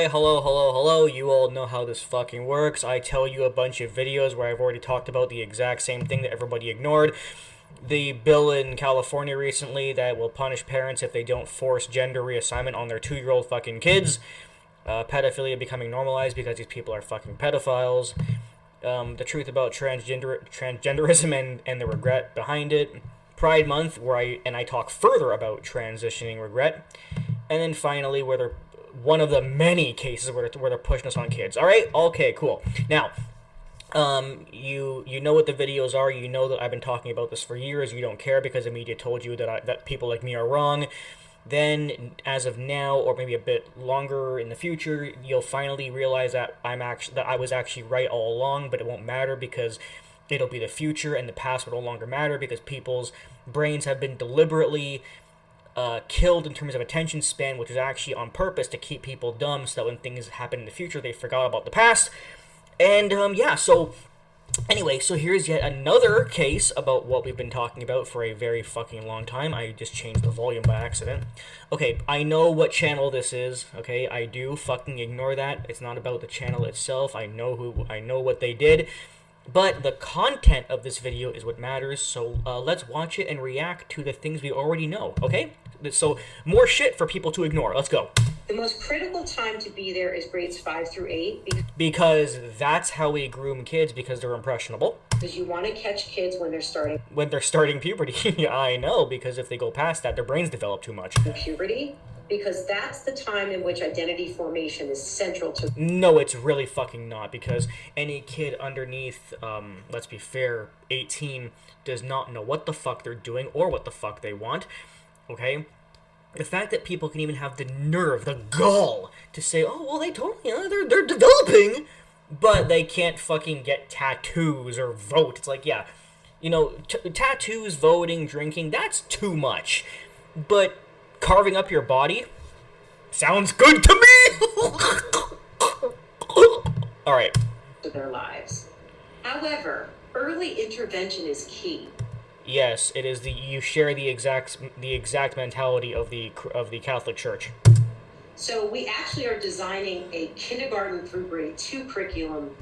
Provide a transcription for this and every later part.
Alright, hello. You all know how this fucking works. I tell you a bunch of videos where I've already talked about the exact same thing that everybody ignored. The bill in California recently that will punish parents if they don't force gender reassignment on their 2-year-old fucking kids. Pedophilia becoming normalized because these people are fucking pedophiles. The truth about transgenderism and the regret behind it. Pride Month, where I talk further about transitioning regret. And then finally, one of the many cases where they're pushing us on kids. All right, okay, cool. Now, you know what the videos are. You know that I've been talking about this for years. You don't care because the media told you that people like me are wrong. Then, as of now, or maybe a bit longer in the future, you'll finally realize that I was actually right all along. But it won't matter because it'll be the future, and the past will no longer matter because people's brains have been deliberately killed in terms of attention span, which is actually on purpose to keep people dumb so that when things happen in the future, they forgot about the past. And, so here's yet another case about what we've been talking about for a very fucking long time. I just changed the volume by accident. Okay, I know what channel this is, okay? I do fucking ignore that. It's not about the channel itself. I know what they did. But the content of this video is what matters, so let's watch it and react to the things we already know, okay? So, more shit for people to ignore. Let's go. The most critical time to be there is grades 5 through 8. Because that's how we groom kids, because they're impressionable. Because you want to catch kids when they're starting. When they're starting puberty. I know, because if they go past that, their brains develop too much. Puberty? Because that's the time in which identity formation is central to... No, it's really fucking not, because any kid underneath, let's be fair, 18, does not know what the fuck they're doing or what the fuck they want, okay? The fact that people can even have the nerve, the gall, to say, oh, well, they totally, they're developing, but they can't fucking get tattoos or vote. It's like, yeah, tattoos, voting, drinking, that's too much. But carving up your body sounds good to me. All right. To their lives. However, early intervention is key. Yes, it is. You share the exact mentality of the Catholic Church. So we actually are designing a kindergarten through grade 2 curriculum.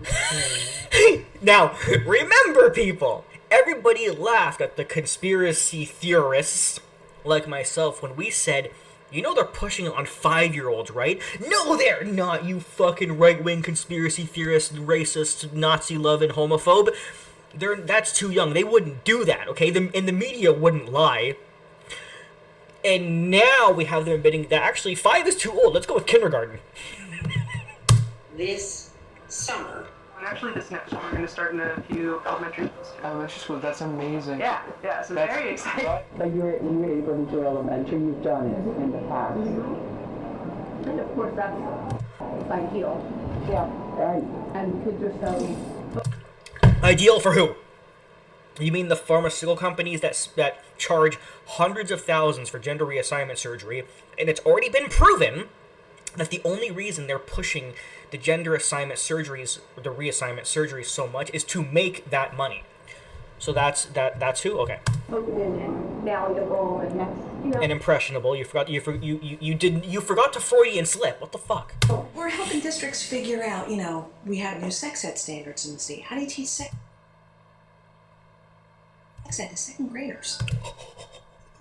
Now, remember, people, everybody laughed at the conspiracy theorists like myself when we said, they're pushing it on 5-year-olds, right? No, they're not, you fucking right-wing conspiracy theorist, racist, Nazi-loving homophobe. That's too young. They wouldn't do that, okay? And the media wouldn't lie. And now we have them admitting that actually 5 is too old. Let's go with kindergarten. This summer. And actually this next one, we're going to start in a few elementary schools. Elementary school, that's amazing. Yeah, so that's very exciting. But you're able to do elementary, you've done it in the past. And of course that's ideal. Yeah, right. And kids are so... Ideal for who? You mean the pharmaceutical companies that charge hundreds of thousands for gender reassignment surgery, and it's already been proven that the only reason they're pushing the gender assignment surgeries, the reassignment surgeries so much is to make that money. So that's who? Okay. And malleable and next, And impressionable. You forgot to Freudian slip. What the fuck? We're helping districts figure out, we have new sex ed standards in the state. How do you teach sex ed to second graders?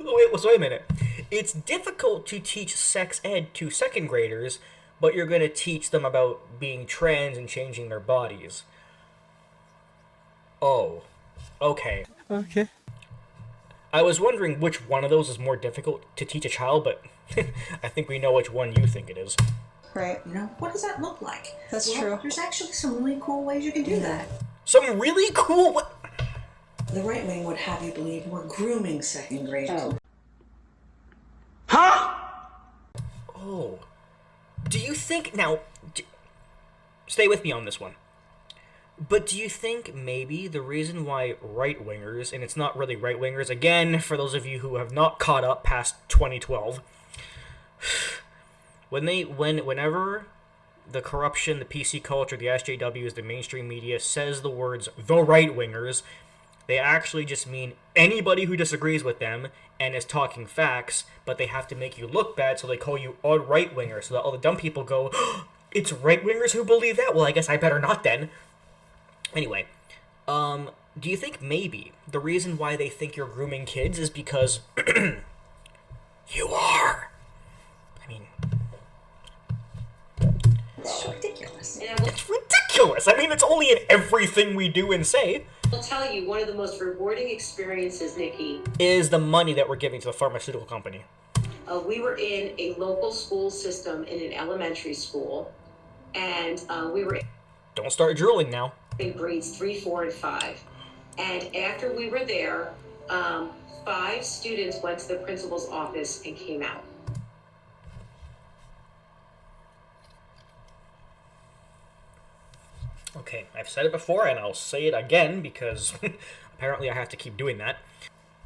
Wait a minute. It's difficult to teach sex ed to second graders, but you're going to teach them about being trans and changing their bodies. Oh. Okay. I was wondering which one of those is more difficult to teach a child, but I think we know which one you think it is. Right. What does that look like? That's true. There's actually some really cool ways you can do that. Some really cool... The right wing would have you believe we're grooming second graders. Oh. Do you think... Now, stay with me on this one. But do you think maybe the reason why right-wingers, and it's not really right-wingers, again, for those of you who have not caught up past 2012, whenever the corruption, the PC culture, the SJWs, the mainstream media says the words the right-wingers, they actually just mean anybody who disagrees with them and is talking facts, but they have to make you look bad, so they call you a right-winger, so that all the dumb people go, It's right-wingers who believe that? Well, I guess I better not then. Anyway, do you think maybe the reason why they think you're grooming kids is because you are? I mean, It's ridiculous. And I will it's ridiculous. I mean, it's only in everything we do and say. I'll tell you, one of the most rewarding experiences, Nikki, Is the money that we're giving to the pharmaceutical company. we were in a local school system in an elementary school, and we were Don't start drooling now. in grades 3, 4, and 5. And after we were there, 5 students went to the principal's office and came out. Okay, I've said it before and I'll say it again because apparently I have to keep doing that.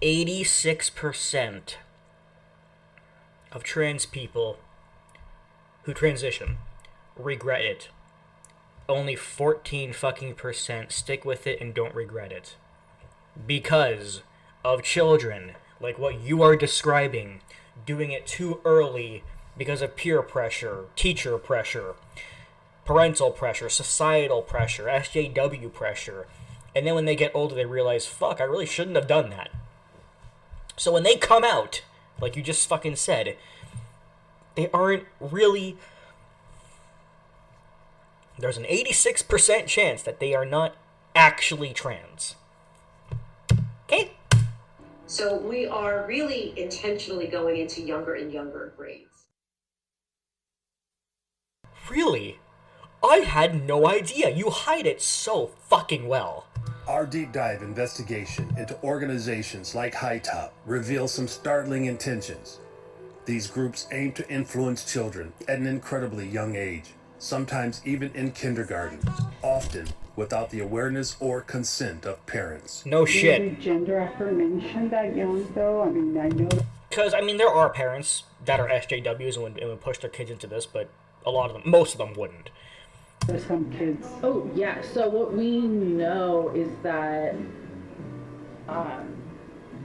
86% of trans people who transition regret it. Only 14 fucking percent stick with it and don't regret it. Because of children, like what you are describing, doing it too early because of peer pressure, teacher pressure, parental pressure, societal pressure, SJW pressure. And then when they get older, they realize, fuck, I really shouldn't have done that. So when they come out, like you just fucking said, they aren't really... There's an 86% chance that they are not actually trans. Okay? So we are really intentionally going into younger and younger grades. Really? I had no idea. You hide it so fucking well. Our deep dive investigation into organizations like HiTOPS reveals some startling intentions. These groups aim to influence children at an incredibly young age, sometimes even in kindergarten, often without the awareness or consent of parents. No shit. Maybe gender affirmation that young, though? I mean, I know... Because, I mean, there are parents that are SJWs and would push their kids into this, but a lot of them, most of them wouldn't. There's some kids. Oh, yeah. So what we know is that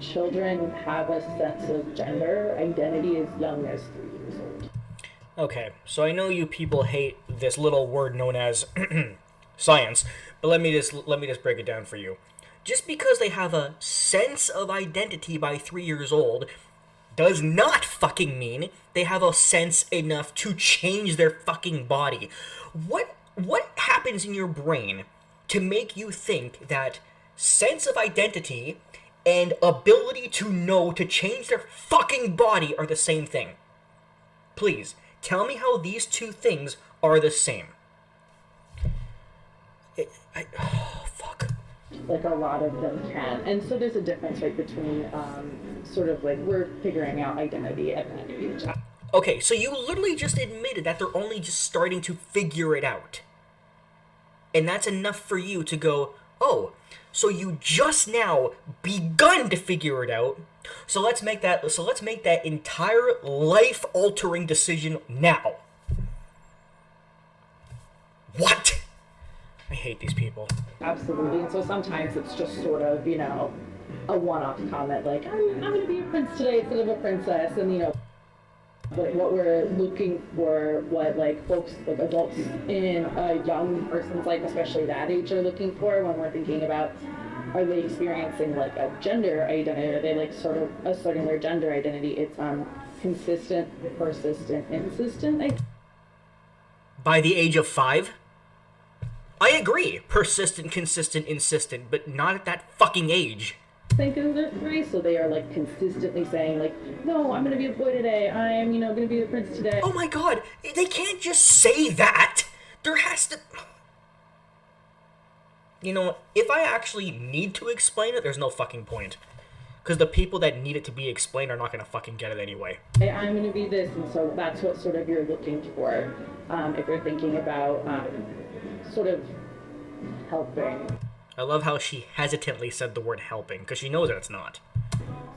children have a sense of gender identity as young as 3 years old. Okay, so I know you people hate this little word known as science, but let me just break it down for you. Just because they have a sense of identity by 3 years old does not fucking mean they have a sense enough to change their fucking body. What happens in your brain to make you think that sense of identity and ability to know to change their fucking body are the same thing? Please, tell me how these two things are the same. Oh, fuck. Like a lot of them can. And so there's a difference, right, between sort of like we're figuring out identity at that age. Okay, so you literally just admitted that they're only just starting to figure it out. And that's enough for you to go, oh, so you just now begun to figure it out. So let's make that entire life-altering decision now. What? I hate these people. Absolutely. And so sometimes it's just sort of, you know, a one-off comment like, I'm going to be a prince today instead of a princess. And, you know, but what we're looking for, what like folks, like adults in a young person's life, especially that age, are looking for when we're thinking about, are they experiencing like a gender identity? Are they like sort of asserting their gender identity? It's consistent, persistent, insistent. By the age of 5? I agree. Persistent, consistent, insistent, but not at that fucking age. Think in their 3, so they are like consistently saying like, no, I'm gonna be a boy today. I'm, you know, gonna be a prince today. Oh my god, they can't just say that. There has to... You know, if I actually need to explain it, there's no fucking point. Because the people that need it to be explained are not gonna fucking get it anyway. I'm gonna be this, and so that's what sort of you're looking for if you're thinking about sort of helping. I love how she hesitantly said the word helping, because she knows that it's not.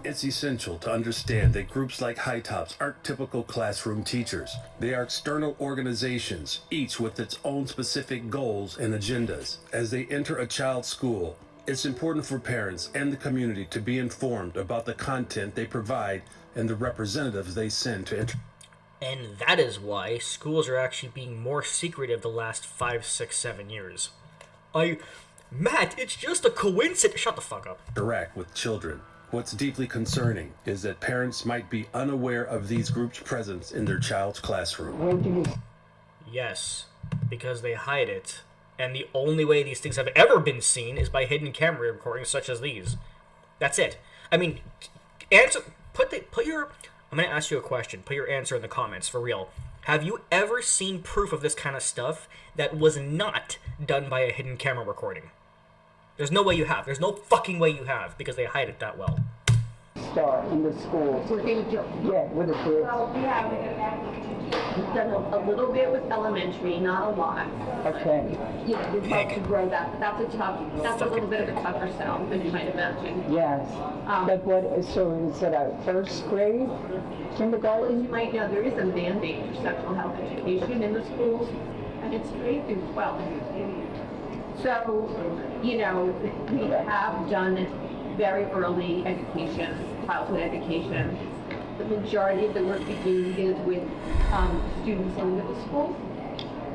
It's essential to understand that groups like HiTOPS aren't typical classroom teachers. They are external organizations, each with its own specific goals and agendas. As they enter a child's school, it's important for parents and the community to be informed about the content they provide and the representatives they send to enter. And that is why schools are actually being more secretive the last 5, 6, 7 years. Matt, it's just a coincidence. Shut the fuck up. Interact with children. What's deeply concerning is that parents might be unaware of these groups' presence in their child's classroom. Where do you Yes, because they hide it. And the only way these things have ever been seen is by hidden camera recordings such as these. That's it. I mean, answer. I'm gonna ask you a question. Put your answer in the comments for real. Have you ever seen proof of this kind of stuff that was not done by a hidden camera recording? There's no way you have. There's no fucking way you have, because they hide it that well. start in the schools? We're going to do. Yeah, with the kids. Well, we've done a little bit with elementary, not a lot. Okay. You know, we'd love to grow that, but that's a little bit of a tougher sell than you might imagine. Yes. But so is it a first grade As kindergarten? you might know, there is a mandate for sexual health education in the schools, and it's K through 12. So, you know, we have done very early education, childhood education. The majority of the work we do is with students in middle school.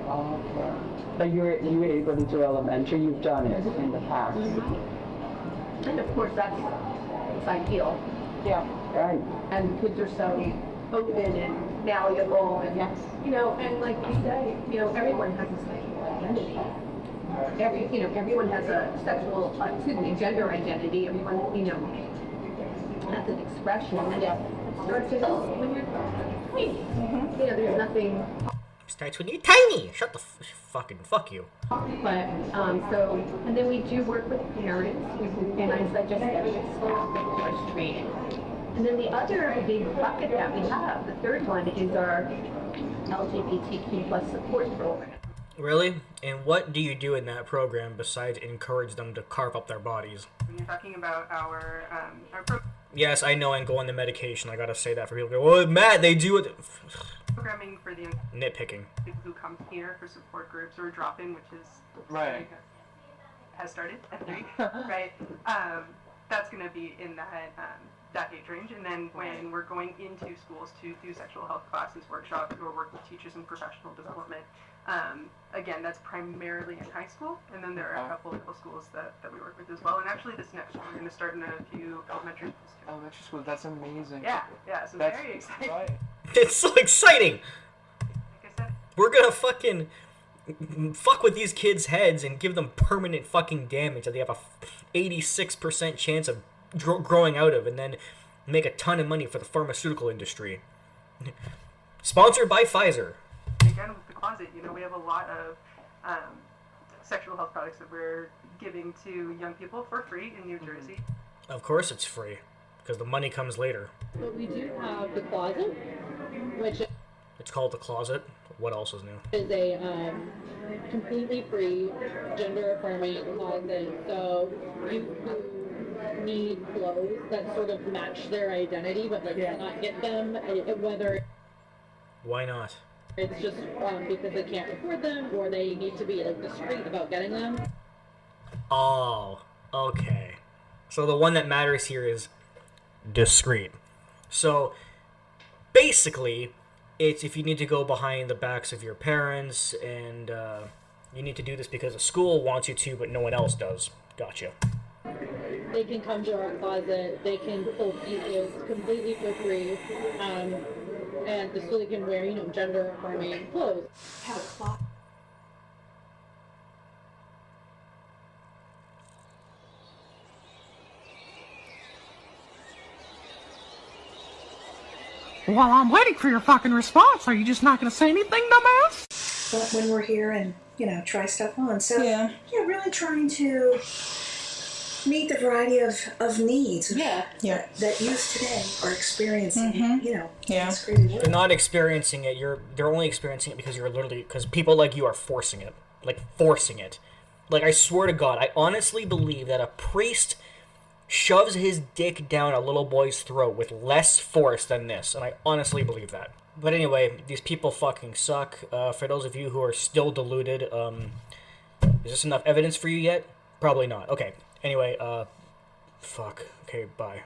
Okay. But you were able to do elementary, you've done it in the past. And of course, it's ideal. Yeah. Right. And kids are so open and malleable, and you know, and like you say, you know, everyone has a sexual identity. Everyone has a gender identity. Everyone, you know, has an expression, and it starts when you're tiny. You know, there's nothing. Starts when you're tiny. Shut the fuck you. But so, and then we do work with parents, and as I just said, it's voice training. And then the other big bucket that we have, the third one, is our LGBTQ plus support program. Really? And what do you do in that program besides encourage them to carve up their bodies? When you're talking about our Yes, I know, and go on the medication. I gotta say that for people who go, well, Matt, they do it. programming for the Nitpicking. people who come here for support groups or drop-in, which is Right. has started at 3, right? That's going to be in that age range, and then when we're going into schools to do sexual health classes, workshops, or work with teachers in professional development, again, that's primarily in high school, and then there are a couple of middle schools that we work with as well. And actually, this next year we're going to start in a few elementary schools too. Elementary school, that's amazing. Yeah, so That's very exciting. right. It's so exciting. Like I said, We're gonna fucking fuck with these kids' heads and give them permanent fucking damage that they have a 86% chance of growing out of, and then make a ton of money for the pharmaceutical industry. Sponsored by Pfizer. again, with the closet, you know, we have a lot of sexual health products that we're giving to young people for free in New Jersey. Of course it's free, because the money comes later. But we do have the closet, which It's called The Closet. What else is new? is a completely free gender affirming closet. So you who need clothes that sort of match their identity, but like cannot get them, whether Why not? it's just because they can't afford them or they need to be like discreet about getting them. Oh, okay. So the one that matters here is discreet. So basically, it's if you need to go behind the backs of your parents and you need to do this because the school wants you to, but no one else does. Gotcha. They can come to our closet, they can pull pieces completely for free, and so they can wear, you know, gender affirming clothes. Have a clock. While I'm waiting for your fucking response, are you just not going to say anything, dumbass? But when we're here and, you know, try stuff on. So, yeah, really trying to meet the variety of needs that youth today are experiencing. You know, it's crazy work. They're not experiencing it. They're only experiencing it because because people like you are forcing it. Like forcing it. Like I swear to God, I honestly believe that a priest shoves his dick down a little boy's throat with less force than this, and I honestly believe that. But anyway, these people fucking suck. For those of you who are still deluded, is this enough evidence for you yet? Probably not. Okay. Anyway, fuck. Okay, bye.